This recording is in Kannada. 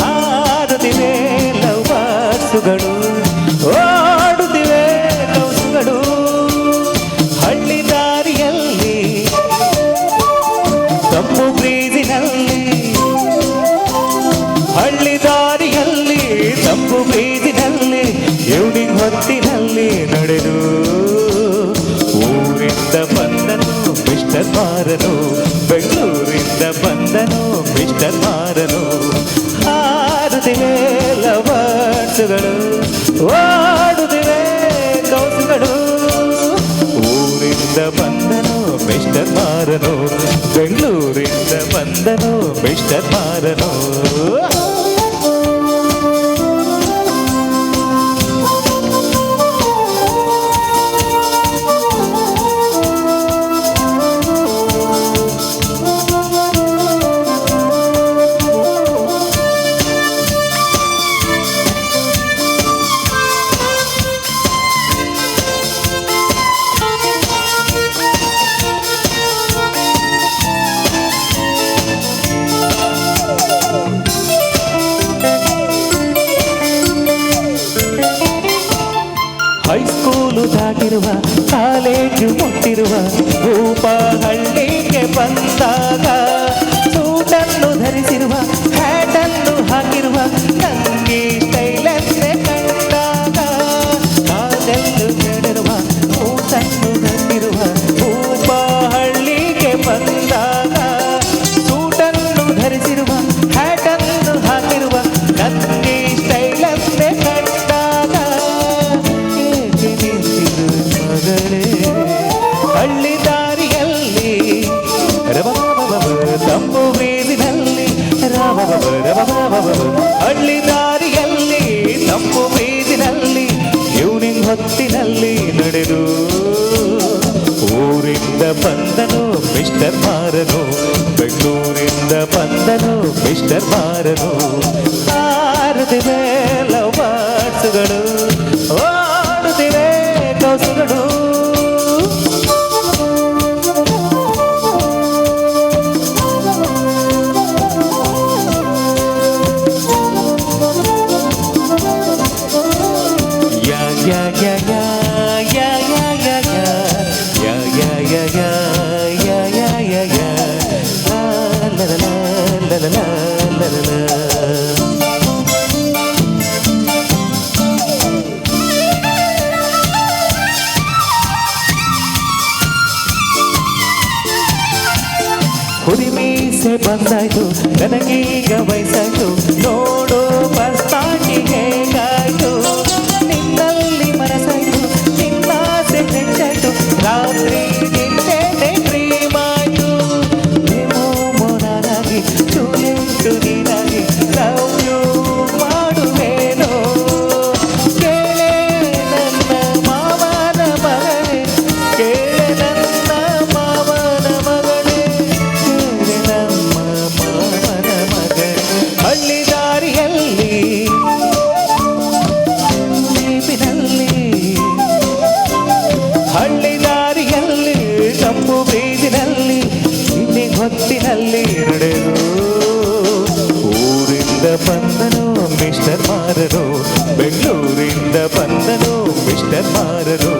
ಆಡುತ್ತಿವೆ ಲವ್ವಾಸುಗಳು, ಓಡುತ್ತಿವೆ ಕೌಸುಗಳು ಹಳ್ಳಿ ದಾರಿಯಲ್ಲಿ, ತಪ್ಪು ಪ್ರೀತಿನಲ್ಲಿ, ಹಳ್ಳಿ ದಾರಿಯಲ್ಲಿ ತಪ್ಪು ಪ್ರೀತಿನಲ್ಲಿ, ಎವನಿಂಗ್ ಹೊತ್ತಿನಲ್ಲಿ ನಡೆದು ಊರಿಂದ ಬಂದನು ಮಿಸ್ಟರ್ ಮಾರನು, ಬೆಂಗಳೂರಿಂದ ಬಂದನು ಮಿಸ್ಟರ್ ಮಾರನು. ಆಡುತ್ತಿವೆ ಲವರ್ಸುಗಳು, ಓಡುತ್ತಿವೆ ಕೌಸುಗಳು, ಊರಿಂದ ಬಂದನು ಮಿಸ್ಟರ್ ಮಾರನು, ಬೆಂಗಳೂರಿಂದ ಬಂದನು ಮಿಸ್ಟರ್ ಮಾರನು. ಹೈಸ್ಕೂಲು ದಾಟಿರುವ, ಕಾಲೇಜು ಮುಟ್ಟಿರುವ ರೂಪ ಹಳ್ಳಿಗೆ ಬಂದಾಗ, ಸೂಟನ್ನು ಧರಿಸಿರುವ, ಹ್ಯಾಟನ್ನು ಹಾಕಿರುವ ತಂಗಿ ಸ್ಟೈಲನ್ನೇ ಕಂಡಾಗ, ಕಾಲೆಲ್ಲು ಕೆಡಿರುವ, ಸೂಟನ್ನು ಧರಿಸಿರುವ ರೂಪ ಹಳ್ಳಿಗೆ ಬಂದಾಗ, ಸೂಟನ್ನು ಧರಿಸಿರುವ, ಹ್ಯಾಟನ್ನು ಹಾಕಿರುವ ತಂಗಿ ಸ್ಟೈಲನ್ನೇ ಕಂಡಾಗ, ಹಳ್ಳಿ ದಾರಿಯಲ್ಲಿ ತಪ್ಪು ಬೀದಿನಲ್ಲಿ, ಹಳ್ಳಿ ದಾರಿಯಲ್ಲಿ ತಪ್ಪು ಬೀದಿನಲ್ಲಿ, ಈವ್ನಿಂಗ್ ಹೊತ್ತಿನಲ್ಲಿ ನಡೆದು ಊರಿಂದ ಬಂದನು ಮಿಸ್ಟರ್ ಮಾರನು, ಬೆಂಗಳೂರಿಂದ ಬಂದನು ಮಿಸ್ಟರ್ ಮಾರನು. ಆಡುತ್ತಿವೆ ಲವ್ವಾಸುಗಳು, ಓಡುತ್ತಿವೆ ಕೌಸುಗಳು. ಹುರಿಮೀಸೆ ಬಂದಾಯ್ತು ನನಗೀಗ ವಯಸ್ಸಾಯ್ತು, ನೋಡು ಬಸ್ತಾಗಿ ಹೇಗಾಯ್ತು, ನಿನ್ನಲ್ಲಿ ಮನಸ್ಸಾಯ್ತು ನಿನ್ನಾಸೆ ಹೆಚ್ಚಾಯ್ತು, ರಾತ್ರಿ ನಿನ್ನೆ ಡ್ರೀಮ್ ಆಯ್ತು, ನೀವು ಮೋನಾಗಿ ಚೂಲಿಂಟು ನೀನಾಗಿ ಲವ್ ಯು ಮಾಡುವೇನೋ, ಕೇಳೆ ನನ್ನ ಮಾವನ ಮಗಳೇ, ಕೇಳೆ ನನ್ನ ಮಾವನ ಮಗಳೇ, ಹಳ್ಳಿ ದಾರಿಯಲ್ಲಿ ಹಳ್ಳಿ ದಾರಿಯಲ್ಲಿ ತಪ್ಪು ಬೀದಿನಲ್ಲಿ, ಇನ್ನಿ ಹೊತ್ತಿನಲ್ಲಿ ನಡೆದು ಊರಿಂದ ಬಂದನು ಮಿಸ್ಟರ್ ಮಾರನು, ಬೆಂಗಳೂರಿಂದ ಬಂದನು ಮಿಸ್ಟರ್ ಮಾರನು.